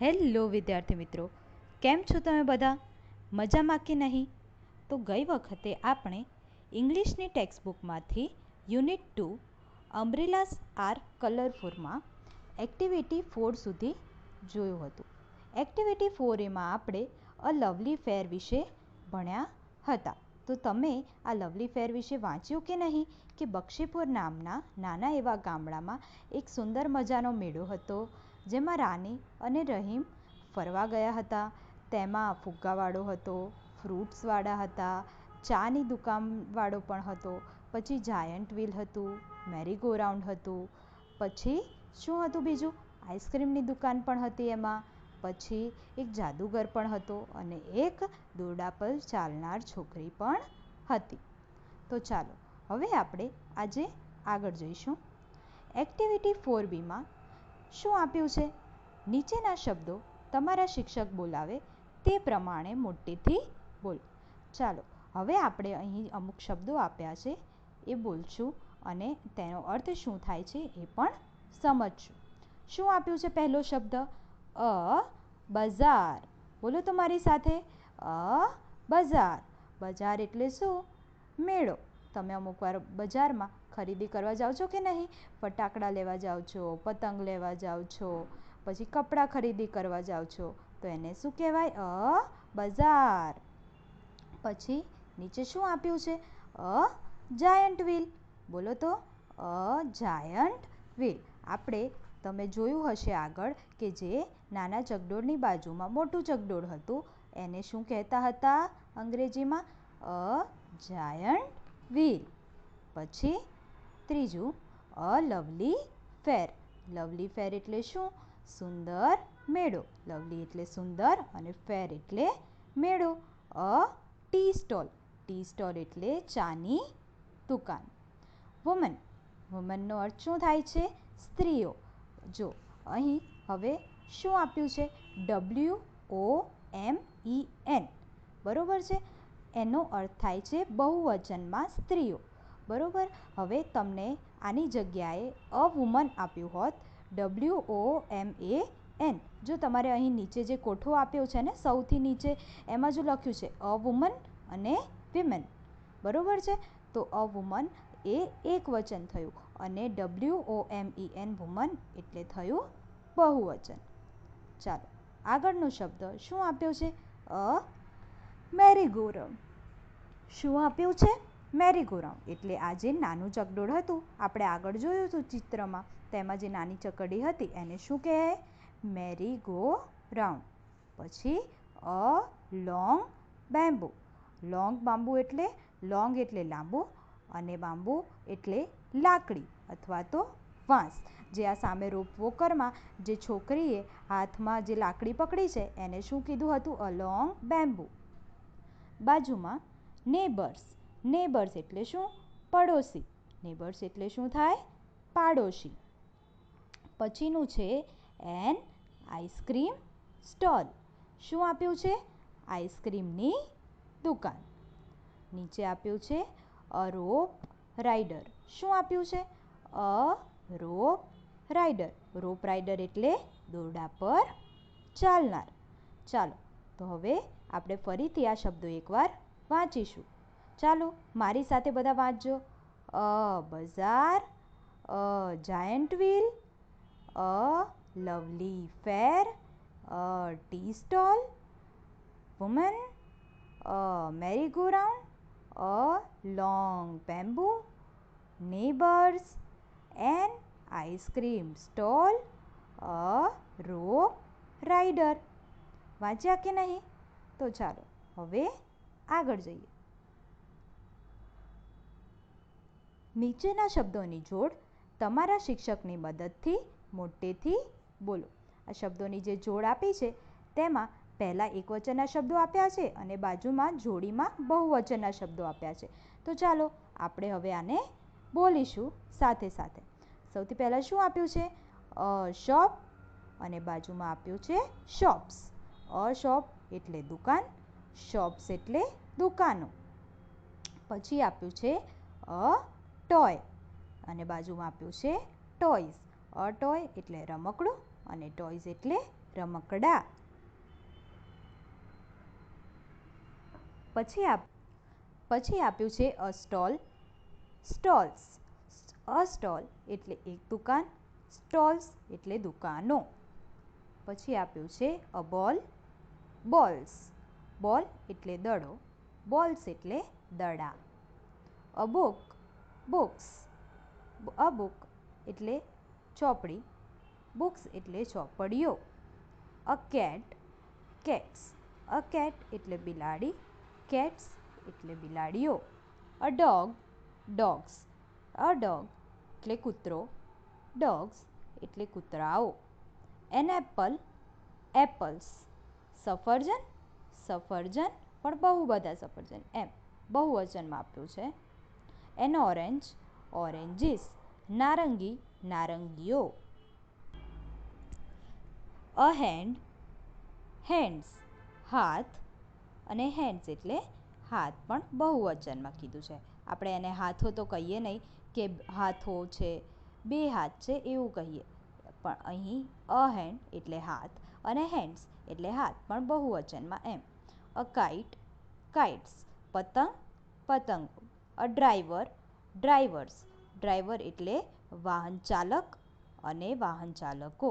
Hello વિદ્યાર્થી મિત્રો, કેમ છો તમે બધા? મજામાં કે નહીં? તો ગઈ વખતે આપણે ઇંગ્લિશની ટેક્સ્ટબુકમાંથી યુનિટ 2 અમ્બ્રેલાસ આર કલરફુલમાં એક્ટિવિટી 4 સુધી જોયું હતું. એક્ટિવિટી 4 એમાં આપણે અ લવલી ફેર વિશે ભણ્યા હતા. તો તમે આ લવલી ફેર વિશે વાંચ્યું કે નહીં? કે બક્ષીપુર નામના નાના એવા ગામડામાં એક સુંદર મજાનો મેળો હતો, જેમાં રાની અને રહીમ ફરવા ગયા હતા. તેમાં ફુગ્ગાવાળો હતો, ફ્રૂટ્સવાળા હતા, ચાની દુકાનવાળો પણ હતો, પછી જાયન્ટ વ્હીલ હતું, મેરીગો રાઉન્ડ હતું, પછી શું હતું બીજું? આઈસ્ક્રીમની દુકાન પણ હતી એમાં, પછી એક જાદુગર પણ હતો અને એક દોરડા પર ચાલનાર છોકરી પણ હતી. તો ચાલો હવે આપણે આજે આગળ જઈશું. એક્ટિવિટી 4બીમાં શું આપ્યું છે? નીચેના શબ્દો તમારા શિક્ષક બોલાવે તે પ્રમાણે મોટેથી બોલો. ચાલો હવે આપણે અહીં અમુક શબ્દો આપ્યા છે એ બોલશું અને તેનો અર્થ શું થાય છે એ પણ સમજશું. શું આપ્યું છે? પહેલો શબ્દ અ બજાર. બોલો તો મારી સાથે, અ બજાર. બજાર એટલે શું? મેળો. તમે અમુક વાર બજારમાં ખરીદી કરવા જાઓ છો કે નહીં? ફટાકડા લેવા જાઓ છો, પતંગ લેવા જાઓ છો, પછી કપડાં ખરીદી કરવા જાઓ છો, તો એને શું કહેવાય? અ બજાર. પછી નીચે શું આપ્યું છે? અ જાયન્ટ વ્હીલ. બોલો તો, અ જાયન્ટ વ્હીલ. આપણે તમે જોયું હશે આગળ કે જે નાના ચકડોળની બાજુમાં મોટું ચકડોળ હતું એને શું કહેતા હતા અંગ્રેજીમાં? અ જાયન્ટ વ્હીલ. પછી ત્રીજું અ લવલી ફેર. લવલી ફેર એટલે શું? સુંદર મેળો. લવલી એટલે સુંદર અને ફેર એટલે મેળો. અ ટી સ્ટોલ. ટી સ્ટોલ એટલે ચાની દુકાન. વુમન. વુમનનો અર્થ શું થાય છે? સ્ત્રીઓ. જો અહીં હવે શું આપ્યું છે? WOMEN. બરોબર છે? એનો અર્થ થાય છે બહુવચનમાં સ્ત્રીઓ. બરોબર. હવે તમને આની જગ્યાએ અ વુમન આપ્યું હોત, WOMAN. જો તમારે અહીં નીચે જે કોઠો આપ્યો છે ને સૌથી નીચે, એમાં જો લખ્યું છે અ વુમન અને વિમેન, બરોબર છે? તો અ વુમન એ એક વચન થયું અને WOMEN વુમન એટલે થયું બહુવચન. ચાલો આગળનો શબ્દ શું આપ્યો છે? અ મેરીગો રાઉન્ડ. શું આપ્યું છે? મેરીગો રાઉન્ડ. એટલે આ જે નાનું ચકડોળ હતું આપણે આગળ જોયું હતું ચિત્રમાં, તેમાં જે નાની ચકડી હતી એને શું કહેવાય? Merry go round. પછી a long bamboo. Long bamboo એટલે લોંગ એટલે લાંબુ અને બાંબુ એટલે લાકડી અથવા તો વાંસ. જે આ સામે રોપ વોકરમાં જે છોકરીએ હાથમાં જે લાકડી પકડી છે એને શું કીધું હતું? અ લોંગ બેમ્બુ. બાજુમાં નેબર્સ. નેબર્સ એટલે શું? પડોશી. નેબર્સ એટલે શું થાય? પાડોશી. પછીનું છે એન આઈસ્ક્રીમ સ્ટોલ. શું આપ્યું છે? આઈસ્ક્રીમની દુકાન. નીચે આપ્યું છે અ રોપ રાઇડર. શું આપ્યું છે? અ રોપ રાઇડર. રોપ રાઇડર એટલે દોરડા પર ચાલનાર. ચાલો તો હવે આપણે ફરીથી આ શબ્દો એકવાર વાંચીશું. ચાલો મારી સાથે બધા વાંચજો. A bazaar, a giant wheel, a lovely fair, a tea stall, woman, a merry go round, a long bamboo, neighbours, an ice cream stall, a rope rider. વાંચ્યા કે નહીં? તો ચાલો હવે આગળ જઈએ. નીચેના શબ્દોની જોડ તમારા શિક્ષકની મદદથી મોટેથી બોલો. આ શબ્દોની જે જોડ આપી છે તેમાં પહેલાં એકવચનના શબ્દો આપ્યા છે અને બાજુમાં જોડીમાં બહુવચનના શબ્દો આપ્યા છે. તો ચાલો આપણે હવે આને બોલીશું સાથે સાથે. સૌથી પહેલાં શું આપ્યું છે? અ શોપ અને બાજુમાં આપ્યું છે શોપ્સ. અ શોપ એટલે દુકાન, શોપ્સ એટલે દુકાનો. પછી આપ્યું છે અ ટોય અને બાજુમાં આપ્યું છે ટોયઝ. અ ટોય એટલે રમકડું અને ટોયઝ એટલે રમકડા. પછી આપ્યું છે અ સ્ટોલ, સ્ટોલ્સ. અ સ્ટોલ એટલે એક દુકાન, સ્ટોલ્સ એટલે દુકાનો. પછી આપ્યું છે અ બોલ, બોલ્સ. બોલ એટલે દડો, બોલ્સ એટલે દડા. A book, books. A book એટલે ચોપડી, બુક્સ એટલે ચોપડીઓ. A cat, cats. A cat એટલે બિલાડી, કેટ્સ એટલે બિલાડીઓ. A dog, dogs. A dog એટલે કૂતરો, ડોગ્સ એટલે કૂતરાઓ. An apple, apples. સફરજન, સફરજન પણ બહુ બધા સફરજન એમ બહુવચનમાં આપ્યું છે. N orange, oranges. નારંગી, નારંગીઓ. અ હેન્ડ, હેન્ડ્સ. હાથ અને હેન્ડ્સ એટલે હાથ પણ બહુવચનમાં કીધું છે. આપણે એને હાથો તો કહીએ નહીં કે હાથો છે, બે હાથ છે એવું કહીએ, પણ અહીં અ હેન્ડ એટલે હાથ અને હેન્ડ્સ એટલે હાથ પણ બહુવચનમાં એમ. અ કાઇટ, કાઇટ્સ. પતંગ, પતંગો. A driver, drivers. ડ્રાઈવર એટલે વાહન ચાલક અને વાહન ચાલકો.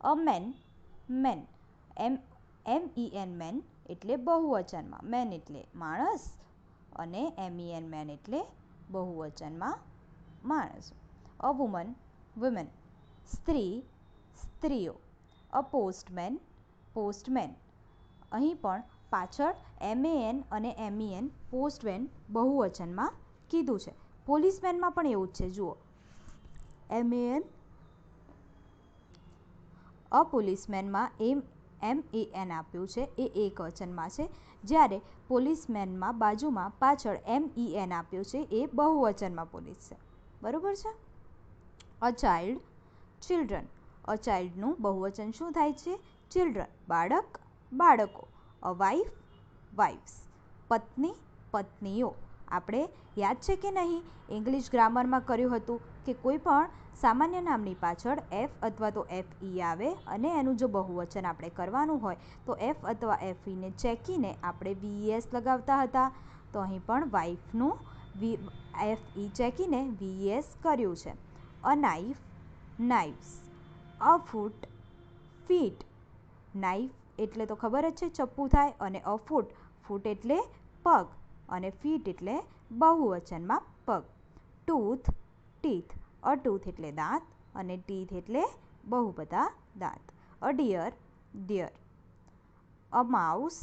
અ મેન, મેન. MEN મેન એટલે બહુવચનમાં, મેન એટલે માણસ અને MEN મેન એટલે બહુવચનમાં માણસ. A woman, women. સ્ત્રી, સ્ત્રીઓ. A postman, postmen. અહીં પણ પાછળ MAN અને MEN પોસ્ટમેન બહુવચનમાં કીધું છે. પોલીસમેનમાં પણ એવું જ છે જુઓ, MAN. અ પોલીસમેનમાં MAN આપ્યું છે એ એક વચનમાં છે, જ્યારે પોલીસમેનમાં બાજુમાં પાછળ MEN આપ્યું છે એ બહુવચનમાં પોલીસ છે. બરાબર છે. A child, children. અ ચાઇલ્ડનું બહુવચન શું થાય છે? ચિલ્ડ્રન, બાળક, બાળકો. અ વાઇફ, વાઇફ્સ. પત્ની, પત્નીઓ. આપણે યાદ છે કે નહીં ઇંગ્લિશ ગ્રામરમાં કર્યું હતું કે કોઈ પણ સામાન્ય નામની પાછળ એફ અથવા તો FE આવે અને એનું જો બહુવચન આપણે કરવાનું હોય તો એફ અથવા FEને ચેકીને આપણે VES લગાવતા હતા. તો અહીં પણ વાઇફનું FE ચેકીને VES કર્યું છે. અ નાઇફ, નાઇફ્સ. અ ફૂટ, ફીટ. નાઇફ એટલે તો ખબર જ છે ચપ્પુ થાય, અને અ ફૂટ, ફૂટ એટલે પગ અને ફીટ એટલે બહુવચનમાં પગ. Tooth, teeth. અ ટૂથ એટલે દાંત અને ટીથ એટલે બહુ બધા દાંત. A deer, deer. A mouse,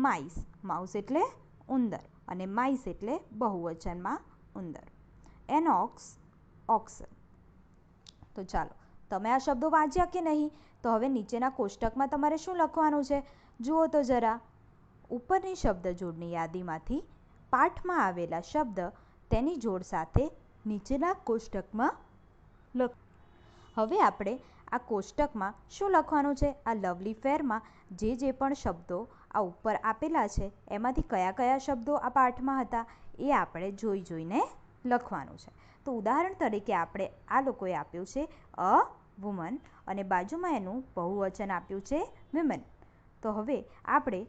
mice. Mouse એટલે ઉંદર અને માઇસ એટલે બહુવચનમાં ઉંદર. An ox, oxen. તો ચાલો, તમે આ શબ્દો વાંચ્યા કે નહીં? તો હવે નીચેના કોષ્ટકમાં તમારે શું લખવાનું છે જુઓ તો જરા. ઉપરની શબ્દ જોડની યાદીમાંથી પાઠમાં આવેલા શબ્દ તેની જોડ સાથે નીચેના કોષ્ટકમાં લખ. હવે આપણે આ કોષ્ટકમાં શું લખવાનું છે? આ લવલી ફેરમાં જે પણ શબ્દો આ ઉપર આપેલા છે એમાંથી કયા કયા શબ્દો આ પાઠમાં હતા એ આપણે જોઈ જોઈને લખવાનું છે. તો ઉદાહરણ તરીકે આપણે આ લોકોએ આપ્યું છે અ વુમન અને બાજુમાં એનું બહુવચન આપ્યું છે વિમેન. તો હવે આપણે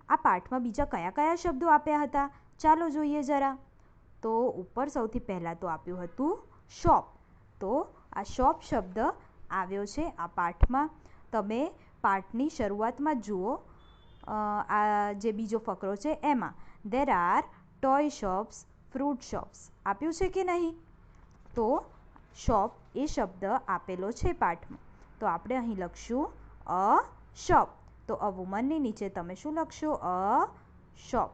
આ પાઠમાં બીજા કયા કયા શબ્દો આપ્યા હતા ચાલો જોઈએ જરા. તો ઉપર સૌથી પહેલાં તો આપ્યું હતું શોપ. તો આ શોપ શબ્દ આવ્યો છે આ પાઠમાં. તમે પાઠની શરૂઆતમાં જુઓ, આ જે બીજો ફકરો છે એમાં there are toy shops, fruit shops આપ્યું છે કે નહીં? તો શોપ એ શબ્દ આપેલો છે પાઠમાં. તો આપણે અહીં લખશું અ શોપ. તો અ વુમનની નીચે તમે શું લખશો? અ શોપ.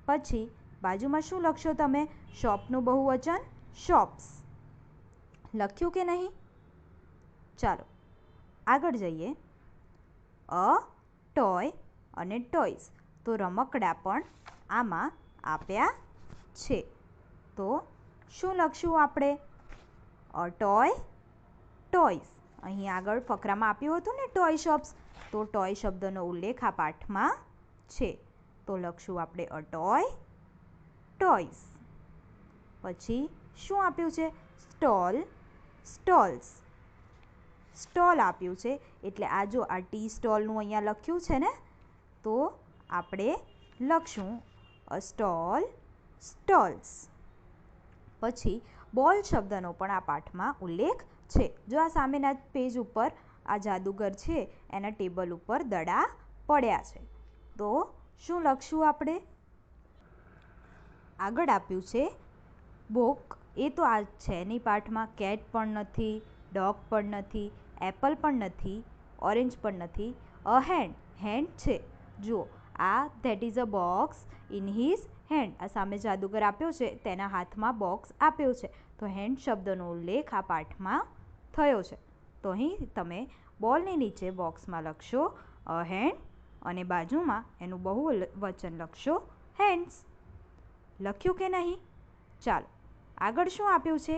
પછી બાજુમાં શું લખશો તમે? શોપનું બહુવચન શોપ્સ. લખ્યું કે નહીં? ચાલો આગળ જઈએ. અ ટોય અને ટોયસ. તો રમકડા પણ આમાં આપ્યા છે. તો શું લખશું આપણે? A toy, toys. અહીં આગળ ફકરામાં આપ્યું હતું ને ટોય શોપ્સ, તો ટોય શબ્દનો ઉલ્લેખ આ પાઠમાં છે. તો લખશું આપણે અ ટોય, ટોયસ. પછી શું આપ્યું છે? Stall, stalls. સ્ટોલ આપ્યું છે, એટલે આ જો આ ટી સ્ટોલનું અહીંયા લખ્યું છે ને, તો આપણે લખશું અ સ્ટોલ, સ્ટોલ્સ. પછી બોલ શબ્દનો પણ આ પાઠમાં ઉલ્લેખ છે. જો આ સામેના પેજ ઉપર આ જાદુગર છે એના ટેબલ ઉપર દડા પડ્યા છે, તો શું લખશું આપણે? આગળ આપ્યું છે બોક, એ તો આ છે નહીં પાઠમાં. કેટ પણ નથી, ડોગ પણ નથી, એપલ પણ નથી, ઓરેન્જ પણ નથી. અ હેન્ડ, હેન્ડ છે. જુઓ આ that is a box in his hand. આ સામે જાદુગર આપ્યો છે તેના હાથમાં બોક્સ આપ્યો છે, તો હેન્ડ શબ્દનો ઉલ્લેખ આ પાઠમાં થયો છે. તો અહીં તમે બોલની નીચે બોક્સમાં લખશો અ હેન્ડ અને બાજુમાં એનું બહુવચન લખશો હેન્ડ્સ. લખ્યું કે નહીં? ચાલો આગળ શું આપ્યું છે?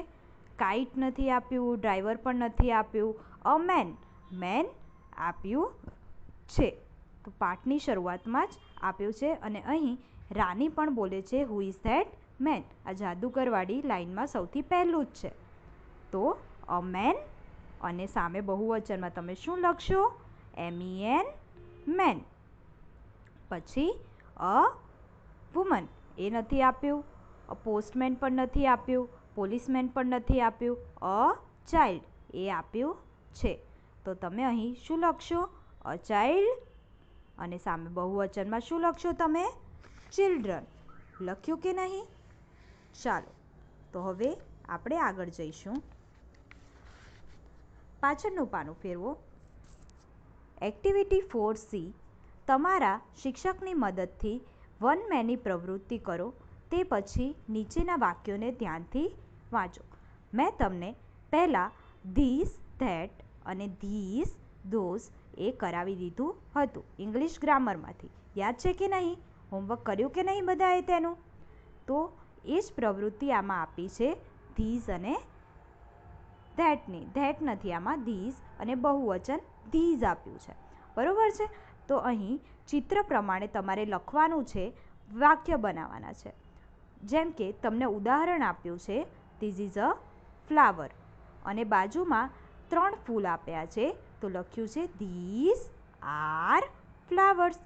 કાઇટ નથી આપ્યું, ડ્રાઈવર પણ નથી આપ્યું, અ મેન, મેન આપ્યું છે. તો પાઠની શરૂઆતમાં જ આપ્યું છે અને અહીં રાની પણ બોલે છે હુ ઇઝ ધેટ મેન. આ જાદુગરવાળી લાઈનમાં સૌથી પહેલું જ છે. તો અ મેન અને સામે બહુવચનમાં તમે શું લખશો? MEN, men. પછી અ વુમન, એ નથી આપ્યું. અ પોસ્ટમેન પણ નથી આપ્યું, પોલીસમેન પણ નથી આપ્યું. અ ચાઇલ્ડ, એ આપ્યું છે. તો તમે અહીં શું લખશો? અ ચાઇલ્ડ અને સામે બહુવચનમાં શું લખશો તમે? ચિલ્ડ્રન. લખ્યું કે નહીં? ચાલો તો હવે આપણે આગળ જઈશું. પાછળનું પાનું ફેરવો. એક્ટિવિટી 4C, તમારા શિક્ષકની મદદથી વન મેની પ્રવૃત્તિ કરો, તે પછી નીચેના વાક્યોને ધ્યાનથી વાંચો. મેં તમને પહેલાં ધીસ, ધેટ અને ધીસ, ધોઝ એ કરાવી દીધું હતું ઇંગ્લિશ ગ્રામરમાંથી. યાદ છે કે નહીં? હોમવર્ક કર્યું કે નહીં બધાએ તેનું? તો એ જ પ્રવૃત્તિ આમાં આપી છે ધીસ અને ધેટની. ધેટ નથી આમાં, ધીસ અને બહુવચન ધીઝ આપ્યું છે. બરોબર છે? તો અહીં ચિત્ર પ્રમાણે તમારે લખવાનું છે, વાક્ય બનાવવાના છે. જેમ કે તમને ઉદાહરણ આપ્યું છે ધીસ ઇઝ અ ફ્લાવર અને બાજુમાં 3 ફૂલ આપ્યા છે, તો લખ્યું છે ધીસ આર ફ્લાવર્સ.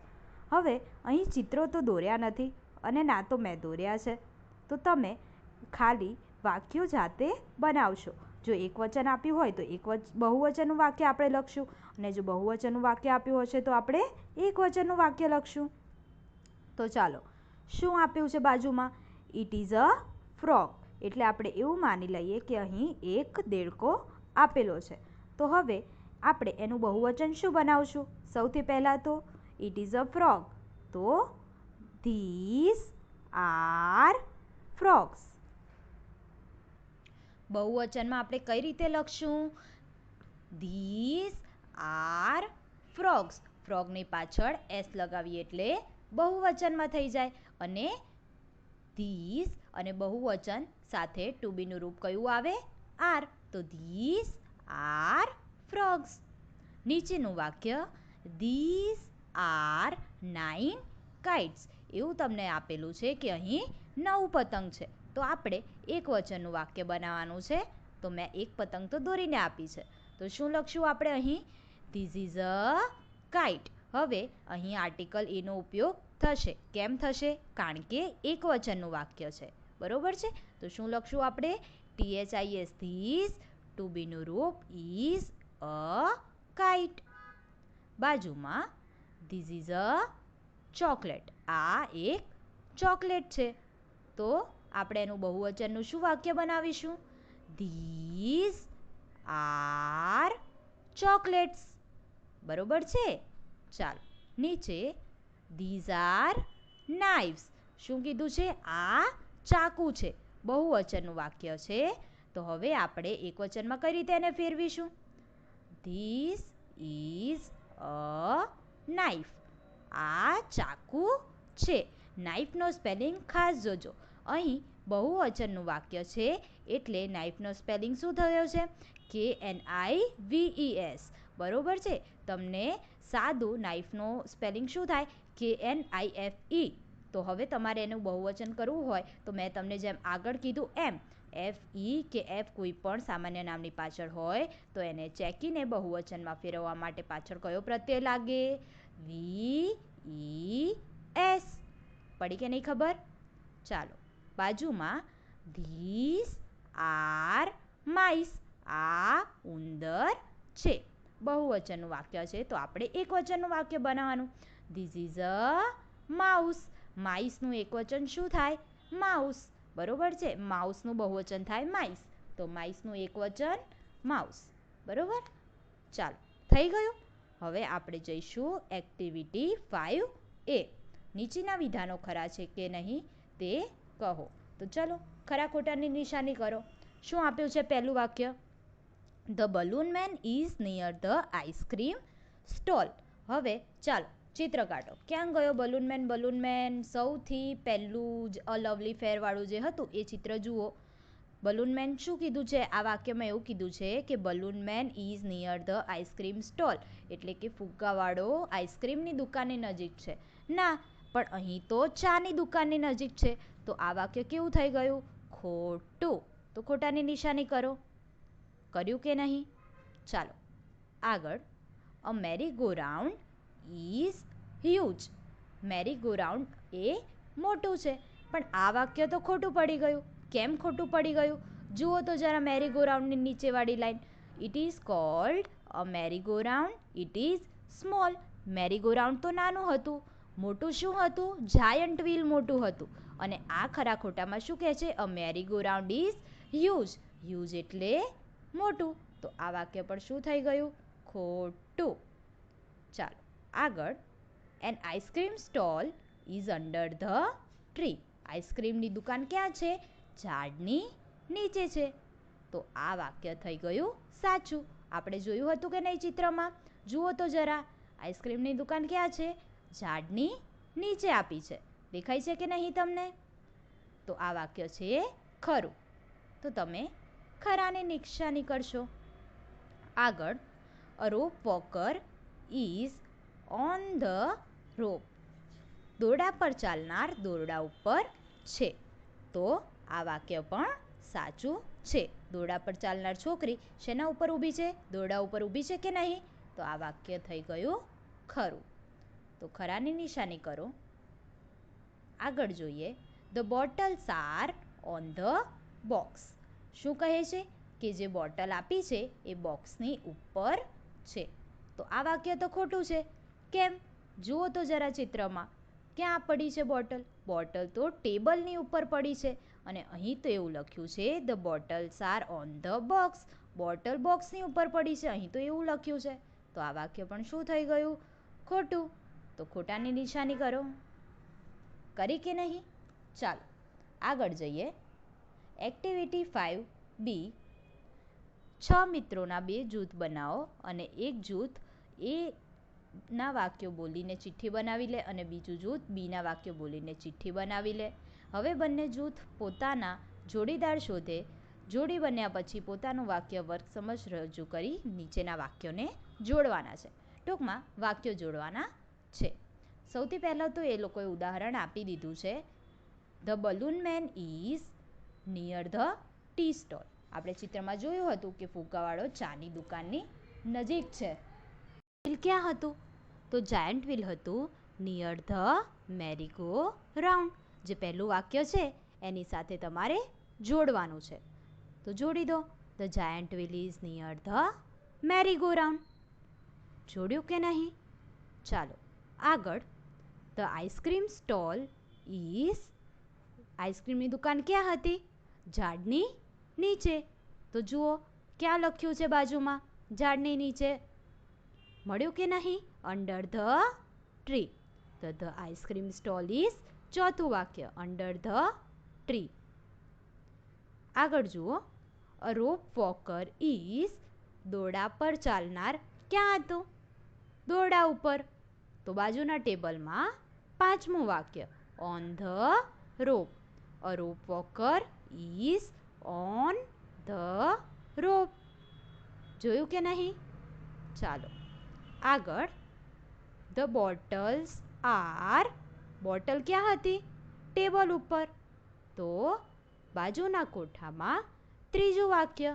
હવે અહીં ચિત્રો તો દોર્યા નથી અને ના તો મેં દોર્યા છે, તો તમે ખાલી વાક્યો જાતે બનાવશો. જો એક વચન આપ્યું હોય તો બહુવચનનું વાક્ય આપણે લખશું અને જો બહુવચનનું વાક્ય આપ્યું હશે તો આપણે એક વચનનું વાક્ય લખશું. તો ચાલો, શું આપ્યું છે બાજુમાં? ઇટ ઇઝ અ ફ્રોગ, એટલે આપણે એવું માની લઈએ કે અહીં એક દેડકો આપેલો છે. તો હવે આપણે એનું બહુવચન શું બનાવશું? સૌથી પહેલાં તો ઇટ ઇઝ અ ફ્રોગ, તો ધીસ આર ફ્રોગ્સ. બહુવચનમાં આપણે કઈ રીતે લખશું? This R frogs. ફ્રોગની પાછળ એસ લગાવીએ એટલે બહુવચનમાં થઈ જાય. અને ધીસ અને બહુવચન સાથે ટુ બીનું રૂપ કયું આવે? આર. તો ધીસ આર ફ્રોગ્સ. નીચેનું વાક્ય ધીસ આર 9 કાઇટ્સ. એવું તમને આપેલું છે કે અહીં 9 પતંગ છે, તો આપણે એક વચનનું વાક્ય બનાવવાનું છે. તો મેં એક પતંગ તો દોરીને આપી છે, તો શું લખશું આપણે અહીં? This is a kite. હવે અહીં આર્ટિકલ એનો ઉપયોગ થશે. કેમ થશે? કારણ કે એક વચનનું વાક્ય છે. બરોબર છે? તો શું લખશું આપણે? THIS, this. ટુ બીનું રૂપ ઇઝ અ કાઇટ. બાજુમાં ધીસ ઇઝ અ ચોકલેટ. આ એક ચોકલેટ છે, તો આપણે એનું બહુવચનનું શું વાક્ય બનાવીશું? These are chocolates. બરોબર છે? ચાલો નીચે ધીઝ આર નાઇવ્સ. શું કીધું છે? આ ચાકુ છે. બહુવચનનું વાક્ય છે, તો હવે આપણે એક વચનમાં કઈ રીતે એને ફેરવીશું? This is a knife. આ ચાકુ છે. નાઇફનો સ્પેલિંગ ખાસ જોજો. અહીં બહુવચનનું વાક્ય છે એટલે નાઇફનો સ્પેલિંગ શું થયો છે? KNIVES. બરોબર છે? તમને સાદું નાઇફનો સ્પેલિંગ શું થાય? KNIFE. તો હવે તમારે એનું બહુવચન કરવું હોય તો મેં તમને જેમ આગળ કીધું એમ એફ ઈ કે એફ કોઈ પણ સામાન્ય નામની પાછળ હોય તો એને ચેકીને બહુવચનમાં ફેરવવા માટે પાછળ કયો પ્રત્યય લાગે? વી ઈ એસ. પડી કે નહીં ખબર? ચાલો બાજુમાં ધીસ આર માઈસ. આ ઉંદર છે. બહુવચનનું વાક્ય છે તો આપણે એકવચનનું વાક્ય બનાવવાનું. This is a mouse. માઈસનું એકવચન શું થાય? માઉસ. બરોબર છે. માઉસનું બહુવચન થાય માઈસ. તો માઈસનું એકવચન માઉસ. બરોબર. ચાલો થઈ ગયું. હવે આપણે જઈશું એક્ટિવિટી 5A. નીચેના વિધાનો ખરા છે કે નહીં તે કહો. તો ચલો ખરા ખોટાની નિશાની કરો. શું આપ્યું છે પહેલું વાક્ય? The balloon man is near the ice cream stall. હવે ચાલો ચિત્ર કાઢો. ક્યાં ગયો બલૂન મેન? બલૂન મેન સૌથી પહેલું જ લવલી ફેરવાળું જે હતું એ ચિત્ર જુઓ. બલૂન મેન શું કીધું છે? આ વાક્યમાં એવું કીધું છે કે balloon man is near the ice cream stall, એટલે કે ફુગ્ગાવાળો આઈસ્ક્રીમની દુકાનની નજીક છે. ના, પણ અહીં તો ચાની દુકાનની નજીક છે. તો આ વાક્ય કેવું થઈ ગયું? ખોટું. તો ખોટાની નિશાની કરો. કર્યું કે નહીં? ચાલો આગળ. A merry go round is huge. Merry go round એ મોટું છે. પણ આ વાક્ય તો ખોટું પડી ગયું. કેમ ખોટું પડી ગયું? જુઓ તો જરા મેરી ગો રાઉન્ડની નીચેવાળી લાઈન. It is called a merry go round. It is small. Merry go round તો નાનું હતું. મોટું શું હતું? જાયન્ટ વ્હીલ મોટું હતું. અને આ ખરા ખોટામાં શું કહે છે? A merry go round is huge. Huge એટલે મોટું. તો આ વાક્ય પણ શું થઈ ગયું? ખોટું. ચાલો આગળ. An ice cream stall is under the tree. આઈસ્ક્રીમની દુકાન ક્યાં છે? ઝાડની નીચે છે. તો આ વાક્ય થઈ ગયું સાચું. આપણે જોયું હતું કે નહીં ચિત્રમાં? જુઓ તો જરા. આઈસ્ક્રીમની દુકાન ક્યાં છે? ઝાડની નીચે આપી છે. દેખાય છે કે નહીં તમને? તો આ વાક્ય છે ખરું. તો તમે ખરાની નિશાની કરશો. આગળ. A rope walker is on the rope. દોરડા પર ચાલનાર દોરડા ઉપર છે. તો આ વાક્ય પણ સાચું છે. દોરડા પર ચાલનાર છોકરી શેના ઉપર ઊભી છે? દોરડા ઉપર ઊભી છે કે નહીં? તો આ વાક્ય થઈ ગયું ખરું. તો ખરાની નિશાની કરો. આગળ જોઈએ. The bottles are on the box. શું કહે છે? કે જે બોટલ આપી છે એ બોક્સની ઉપર છે. તો આ વાક્ય તો ખોટું છે. કેમ? જુઓ તો જરા ચિત્રમાં. ક્યાં પડી છે બોટલ? બોટલ તો ટેબલની ઉપર પડી છે. અને અહીં તો એવું લખ્યું છે the bottles are on the box. Bottle બોક્સની ઉપર પડી છે. અહીં તો એવું લખ્યું છે. તો આ વાક્ય પણ શું થઈ ગયું? ખોટું. તો ખોટાની નિશાની કરો. કરી કે નહીં? ચાલો આગળ જઈએ. Activity 5B. 6 મિત્રોના 2 જૂથ બનાવો અને એક જૂથ એ ના વાક્યો બોલીને ચિઠ્ઠી બનાવી લે અને બીજું જૂથ બીના વાક્યો બોલીને ચિઠ્ઠી બનાવી લે. હવે બંને જૂથ પોતાના જોડીદાર શોધે. જોડી બન્યા પછી પોતાનું વાક્ય વર્ગસમજ રજૂ કરી નીચેના વાક્યોને જોડવાના છે. ટૂંકમાં વાક્યો જોડવાના છે. સૌથી પહેલાં તો એ લોકોએ ઉદાહરણ આપી દીધું છે. The balloon man is near the tea stall. આપણે ચિત્રમાં જોયું હતું કે ફુગ્ગાવાળો ચાની દુકાનની નજીક છે. વ્હીલ ક્યાં હતું? તો જાયન્ટ વ્હીલ હતું near the merry go round. જે પહેલું વાક્ય છે એની સાથે તમારે જોડવાનું છે. તો જોડી દો. The giant wheel is near the merry go round. જોડ્યું કે નહીં? ચાલો આગળ. The ice cream stall is. આઈસ્ક્રીમની દુકાન ક્યાં હતી? ઝાડની નીચે. તો જુઓ ક્યાં લખ્યું છે બાજુમાં? ઝાડની નીચે. મળ્યું કે નહીં? Under the tree. તો ધ આઈસ્ક્રીમ સ્ટોલ ઇઝ ચોથું વાક્ય અંડર ધ ટ્રી. આગળ જુઓ. અ રોપ વોકર ઇઝ. દોરડા પર ચાલનાર ક્યાં હતું? દોરડા ઉપર. તો બાજુના ટેબલમાં પાંચમું વાક્ય on the rope. A rope walker is on the રોપ. જોયું કે નહીં? ચાલો આગળ. The bottles R. બોટલ ક્યાં હતી? ટેબલ ઉપર. તો બાજુના કોઠામાં ત્રીજું વાક્ય,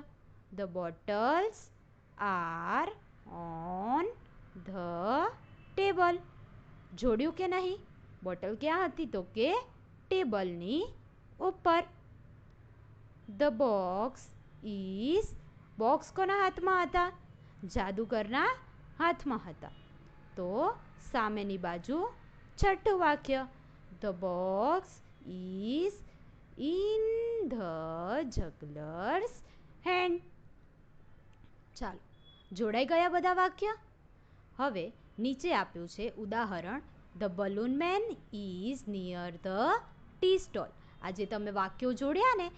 the bottles are on the table. જોડ્યું કે નહીં? બોટલ ક્યાં હતી? તો કે ટેબલની ઉપર. ધ બોક્સ ઇઝ, બોક્સ કોના હાથમાં હતા? જાદુગરના હાથમાં હતા. તો સામેની બાજુ છઠ્ઠું વાક્ય, the box is in the juggler's hand. ચાલો, જોડાઈ ગયા બધા વાક્ય? હવે નીચે આપ્યું છે ઉદાહરણ, the balloon man is near the tea stall. આજે તમે વાક્યો જોડ્યા ને,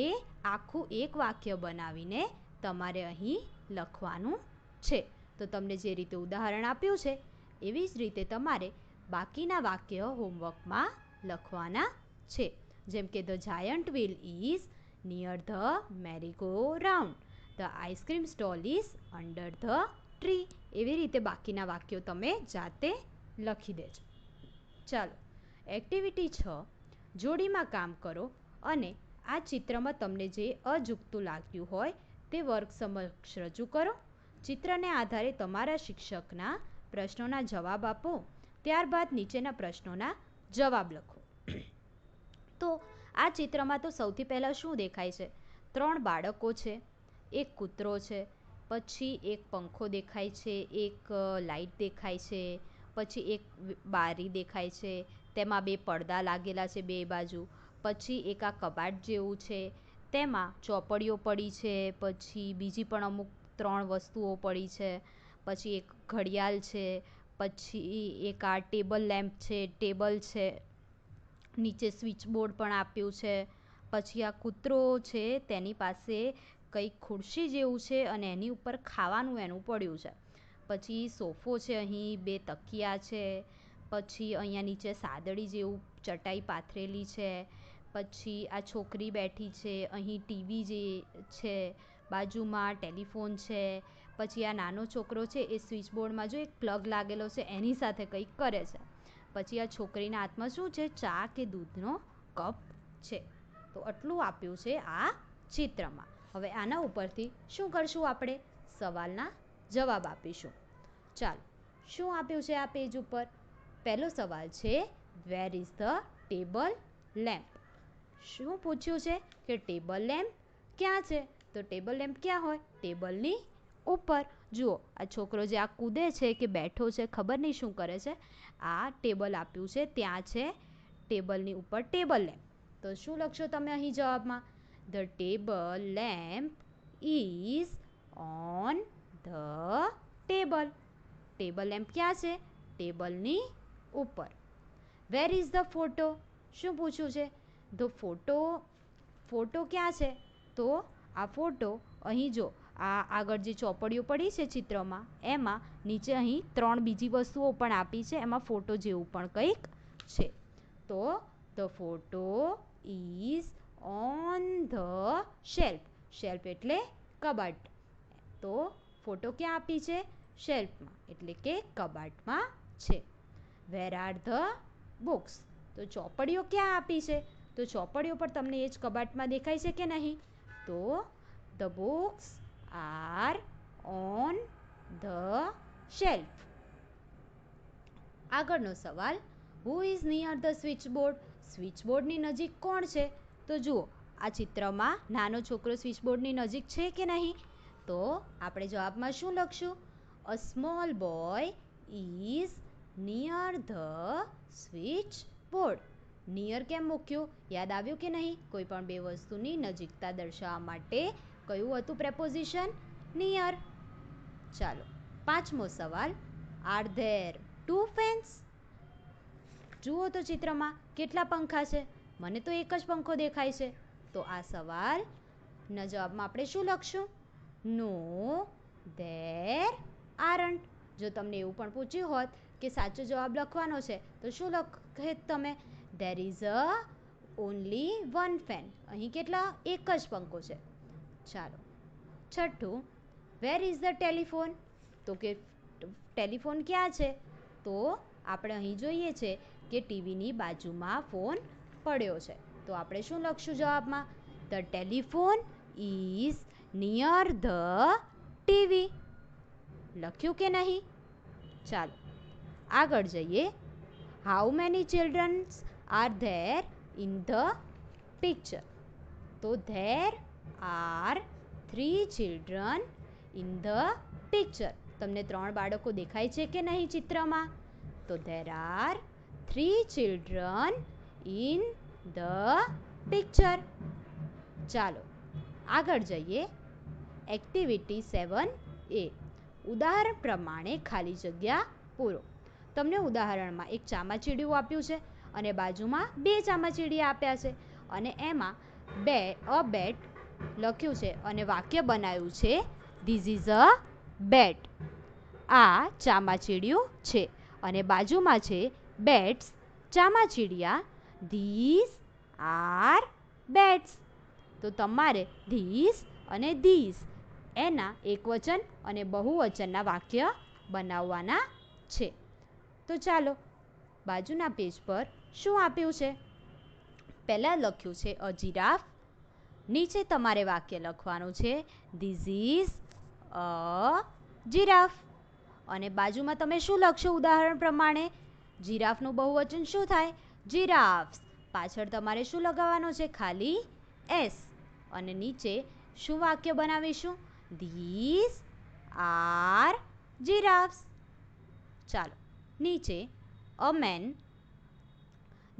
એ આખું એક વાક્ય બનાવીને તમારે અહીં લખવાનું છે. તો તમને જે રીતે ઉદાહરણ આપ્યું છે એવી જ રીતે તમારે બાકીના વાક્ય હોમવર્કમાં લખવાના છે. જેમ કે the giant wheel is near the મેરીગો round, the ice cream stall is under the tree. એવી રીતે બાકીના વાક્યો તમે જાતે લખી દેજો. ચાલો, એક્ટિવિટી 6, જોડીમાં કામ કરો અને આ ચિત્રમાં તમને જે અજુગતું લાગ્યું હોય તે વર્ગ સમક્ષ રજૂ કરો. ચિત્રને આધારે તમારા શિક્ષકના પ્રશ્નોના જવાબ આપો. ત્યારબાદ નીચેના પ્રશ્નોના જવાબ લખો. તો આ ચિત્રમાં તો સૌથી પહેલાં શું દેખાય છે? 3 બાળકો છે, એક કૂતરો છે, પછી એક પંખો દેખાય છે, એક લાઇટ દેખાય છે, પછી એક બારી દેખાય છે, તેમાં 2 પડદા લાગેલા છે 2 બાજુ, પછી એક આ કબાટ જેવું છે, તેમાં ચોપડીઓ પડી છે, પછી બીજી પણ અમુક 3 વસ્તુઓ પડી છે, પછી એક ઘડિયાળ છે, પછી એક આ ટેબલ લેમ્પ છે, ટેબલ છે, નીચે સ્વિચ બોર્ડ પણ આપ્યું છે, પછી આ કૂતરો છે તેની પાસે કંઈક ખુરશી જેવું છે અને એની ઉપર ખાવાનું એનું પડ્યું છે, પછી સોફો છે, અહીં 2 તકિયા છે, પછી અહીંયા નીચે સાદડી જેવું ચટાઈ પાથરેલી છે, પછી આ છોકરી બેઠી છે, અહીં ટીવી જે છે, બાજુમાં ટેલિફોન છે, પછી આ નાનો છોકરો છે એ સ્વિચ બોર્ડમાં જો એક પ્લગ લાગેલો છે એની સાથે કંઈક કરે છે, પછી આ છોકરીના હાથમાં શું છે? ચા કે દૂધનો કપ છે. તો આટલું આપ્યું છે આ ચિત્રમાં. હવે આના ઉપરથી શું કરશું? આપણે સવાલના જવાબ આપીશું. ચાલો, શું આપ્યું છે આ પેજ ઉપર? પહેલો સવાલ છે, where is the table lamp? શું પૂછ્યું છે કે ટેબલ લેમ્પ ક્યાં છે? તો ટેબલ લેમ્પ ક્યાં હોય? ટેબલની ઉપર. જુઓ, આ છોકરો જે આ કૂદે છે કે બેઠો છે, ખબર નહીં શું કરે છે. આ ટેબલ આપ્યું છે, ત્યાં છે ટેબલની ઉપર ટેબલ લેમ્પ. તો શું લખશો તમે અહીં જવાબમાં? The table lamp is on the table. Table lamp ક્યાં છે? ટેબલની ઉપર. Where is the photo? શું પૂછ્યું છે? ધ ફોટો ક્યાં છે? તો આ ફોટો અહીં જો આ આગળ જે ચોપડીઓ પડી છે ચિત્રમાં, એમાં નીચે અહીં 3 બીજી વસ્તુઓ પણ આપી છે, એમાં ફોટો જેવું પણ કંઈક છે. તો the photo is on the shelf. Shelf એટલે કબાટ. તો ફોટો ક્યાં આપી છે? શેલ્ફમાં, એટલે કે કબાટમાં છે. Where are the books? તો ચોપડીઓ ક્યાં આપી છે? તો ચોપડીઓ પર તમને એ જ કબાટમાં દેખાય છે કે નહીં? તો the books are on the shelf. આગળનો સવાલ, who is near the switch board? Switch બોર્ડની નજીક કોણ છે? તો જુઓ, આ ચિત્રમાં નાનો છોકરો સ્વિચ બોર્ડની નજીક છે કે નહીં? તો આપણે જવાબમાં શું લખશું? A small boy is near the switch board. Near કેમ મૂક્યું? યાદ આવ્યું કે નહીં? કોઈ પણ 2 વસ્તુની નજીકતા દર્શાવવા માટે કયું હતું પ્રેપોઝિશન? નિયર. ચાલો, 5મો સવાલ, આર ધેર 2 ફેન્સ? જુઓ તો ચિત્રમાં કેટલા પંખા છે? મને તો એક જ પંખો દેખાય છે. તો આ સવાલના જવાબમાં આપણે શું લખશું? નો, ધેર આરન્ટ. જો તમને એવું પણ પૂછ્યું હોત કે સાચો જવાબ લખવાનો છે તો શું લખે તમે? There is a only 1 fan. અહીં કેટલા? એક જ પંખો છે. ચાલો, 6થું, વેર ઇઝ ધ ટેલિફોન? તો કે ટેલિફોન ક્યાં છે? તો આપણે અહીં જોઈએ છે કે ટીવીની બાજુમાં ફોન પડ્યો છે. તો આપણે શું લખશું જવાબમાં? The telephone is near the TV. લખ્યું કે નહીં? ચાલો આગળ જઈએ. How many childrens are there in the picture? તો there are 3 children in the picture. તમને 3 બાળકો દેખાય છે કે નહીં ચિત્રમાં? તો there are 3 children in the picture. ચાલો આગળ જઈએ. Activity 7A. ઉદાહરણ પ્રમાણે ખાલી જગ્યા પૂરો. તમને ઉદાહરણમાં એક ચામાચીડિયું આપ્યું છે અને બાજુમાં 2 ચામાચીડિયા આપ્યા છે અને એમાં અ બેટ લખ્યું છે અને વાક્ય બનાવ્યું છે ધીસ ઇઝ અ બેટ. આ ચામાચીડિયું છે અને બાજુમાં છે બેટ્સ ચામાચીડિયા. ધીસ આર બેટ્સ. તો તમારે ધીસ અને ધીસ એના એકવચન અને બહુવચનના વાક્ય બનાવવાના છે. તો ચાલો બાજુના પેજ પર શું આપ્યું છે? પહેલાં લખ્યું છે અ જીરાફ. નીચે તમારે વાક્ય લખવાનું છે ધીસ ઇઝ અ જીરાફ. અને બાજુમાં તમે શું લખશો? ઉદાહરણ પ્રમાણે જીરાફનું બહુવચન શું થાય? જીરાફ્સ. પાછળ તમારે શું લગાવવાનું છે? ખાલી એસ. અને નીચે શું વાક્ય બનાવીશું? These are giraffes. ચાલો નીચે a man.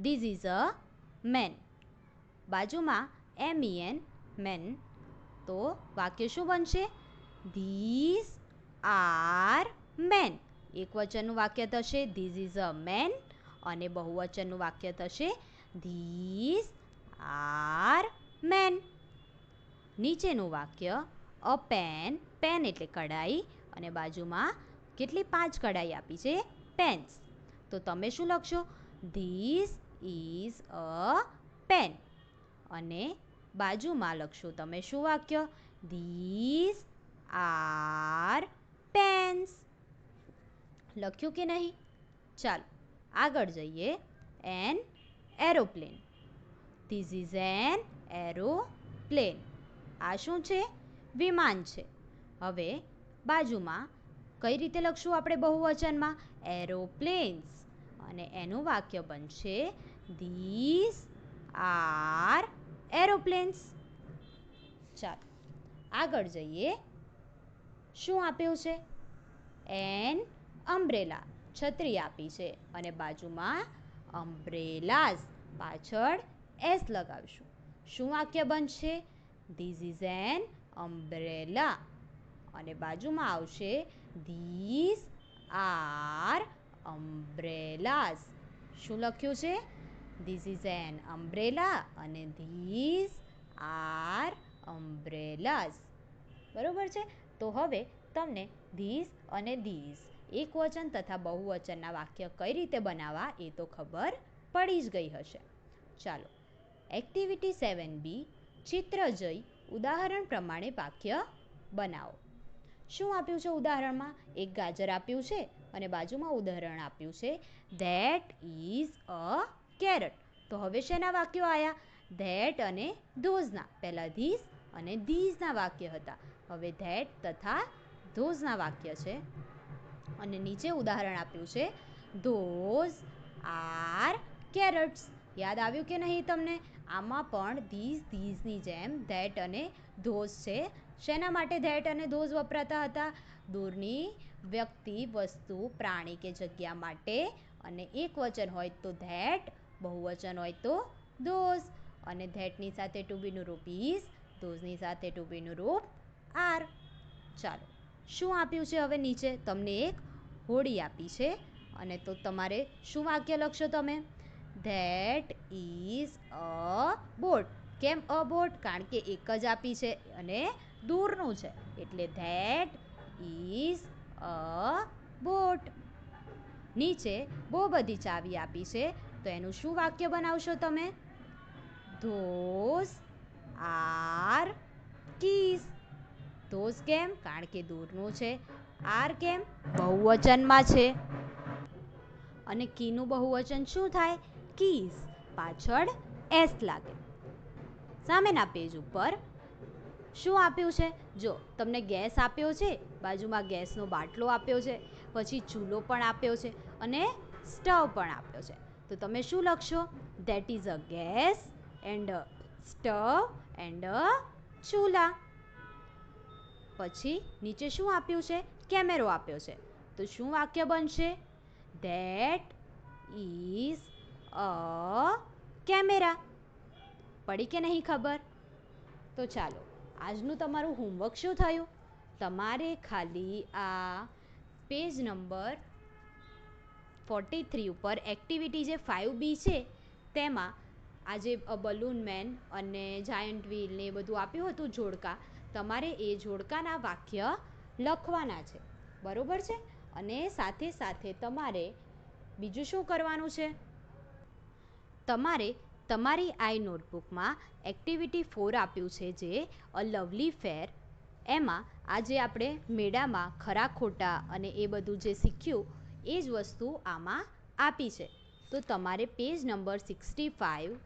This is a man. બાજુમાં MEN મેન. તો વાક્ય શું બનશે? This R main. એકવચનનું વાક્ય થશે ધીસ ઇઝ અ મેન અને બહુવચનનું વાક્ય થશે ધીસ આર મેન. નીચેનું વાક્ય અ પેન. પેન એટલે કડાઈ અને બાજુમાં કેટલી 5 કડાઈ આપી છે? પેન્સ. તો તમે શું લખશો? This is a pen. અને બાજુમાં લખશો તમે શું વાક્ય? These are pens. લખ્યું કે નહીં? ચાલો આગળ જઈએ. An aeroplane. This is an aeroplane. આ શું છે? વિમાન છે. હવે બાજુમાં કઈ રીતે લખશું આપણે બહુવચનમાં? એરોપ્લેન્સ. અને એનું વાક્ય બનશે ધીસ આર એરોપ્લેન્સ. ચાલો આગળ જઈએ. શું આપ્યું છે? An umbrella. છત્રી આપી છે અને બાજુમાં અમ્બ્રેલાઝ. પાછળ એસ લગાવીશું. શું વાક્ય બનશે? This is an umbrella. અને બાજુમાં આવશે ધીસ આર અમ્બ્રેલાઝ. શું લખ્યું છે? ધીસ ઇઝ એન અમ્બ્રેલા અને ધીસ આર અમ્બ્રેલાઝ. બરોબર છે? તો હવે તમને ધીસ અને ધીસ એકવચન તથા બહુવચનના વાક્ય કઈ રીતે બનાવવા એ તો ખબર પડી જ ગઈ હશે. ચાલો એક્ટિવિટી 7B. ચિત્ર જોઈ ઉદાહરણ પ્રમાણે વાક્ય બનાવો. શું આપ્યું છે ઉદાહરણમાં? એક ગાજર આપ્યું છે અને બાજુમાં ઉદાહરણ આપ્યું છે ધેટ ઇઝ અ કેરટ. તો હવે શેના વાક્યો આવ્યા? ધેટ અને ધોઝના. પહેલાં ધીસ અને ધીઝના વાક્ય હતા. હવે ધેટ તથા ધોઝના વાક્ય છે. અને નીચે ઉદાહરણ આપ્યું છે ધોઝ આર કેરટ્સ. યાદ આવ્યું કે નહીં તમને? આમાં પણ ધીઝની જેમ ધેટ અને ધોઝ છે. શેના માટે ધેટ અને ધોઝ વપરાતા હતા? દૂરની વ્યક્તિ, વસ્તુ, પ્રાણી કે જગ્યા માટે. અને એક વચન હોય તો ધેટ, બહુવચન હોય તો ધોઝ. અને ધેટની સાથે ટુ બીનું રૂપ ઇઝ, ધોઝની સાથે ટુ બીનું રૂપ આર. ચાલો શું આપ્યું છે? હવે નીચે તમને એક હોડી આપી છે અને તો તમારે શું વાક્ય લખશો તમે? That is a boat. કેમ અ બોટ? કારણ કે એક જ આપી છે અને દૂરનું છે એટલે ધેટ ઇઝ અ બોટ. નીચે બહુ બધી ચાવી આપી છે તો એનું શું વાક્ય બનાવશો તમે? Those are keys. ધોઝ કેમ? કારણ કે દૂરનું છે. આર કેમ? બહુવચનમાં છે. અને કીનું બહુવચન શું થાય? કીઝ. પાછળ એસ લાગે. સામેના પેજ ઉપર શું આપ્યું છે? જો તમને ગેસ આપ્યો છે, બાજુમાં ગેસનો બાટલો આપ્યો છે, પછી ચૂલો પણ આપ્યો છે અને સ્ટવ પણ આપ્યો છે. તો તમે શું લખશો? That is a gas and a stove and a ચૂલા. પછી નીચે શું આપ્યું છે? કેમેરો આપ્યો છે. તો શું વાક્ય બનશે? That is a camera. પડી કે નહીં ખબર? તો ચાલો, આજનું તમારું હોમવર્ક શું થયું? તમારે ખાલી આ પેજ નંબર 43 ઉપર એક્ટિવિટી જે 5B છે તેમાં આજે બલૂન મેન અને જાયન્ટ વ્હીલ ને એ બધું આપ્યું હતું જોડકા, તમારે એ જોડકાના વાક્ય લખવાના છે. બરોબર છે? અને સાથે સાથે તમારે બીજું શું કરવાનું છે? તમારે તમારી આઈ નોટબુકમાં એક્ટિવિટી 4 આપ્યું છે જે અ લવલી ફેર, એમાં આજે આપણે મેળામાં ખરા ખોટા અને એ બધું જે શીખ્યું એ જ વસ્તુ આમાં આપી છે. તો તમારે પેજ નંબર 65,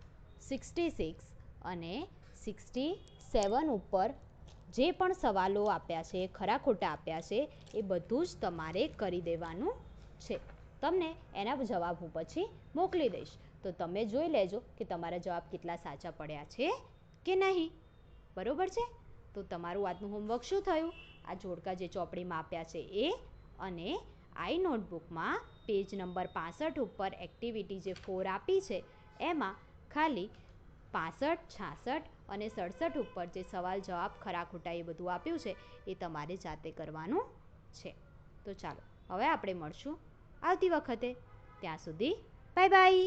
66 અને 67 ઉપર જે પણ સવાલો આપ્યા છે, ખરા ખોટા આપ્યા છે, એ બધું જ તમારે કરી દેવાનું છે. તમને એના જવાબ હું પછી મોકલી દઈશ. તો તમે જોઈ લેજો કે તમારા જવાબ કેટલા સાચા પડ્યા છે કે નહીં. બરોબર છે? તો તમારું આજનું હોમવર્ક શું થયું? આ જોડકા જે ચોપડીમાં આપ્યા છે એ, અને આઈ નોટબુકમાં પેજ નંબર 65 ઉપર એક્ટિવિટી જે 4 આપી છે એમાં ખાલી 65, 66 અને 67 ઉપર જે સવાલ જવાબ ખરા ખોટા એ બધું આપ્યું છે એ તમારે જાતે કરવાનું છે. તો ચાલો, હવે આપણે મળશું આવતી વખતે. ત્યાં સુધી બાય બાય.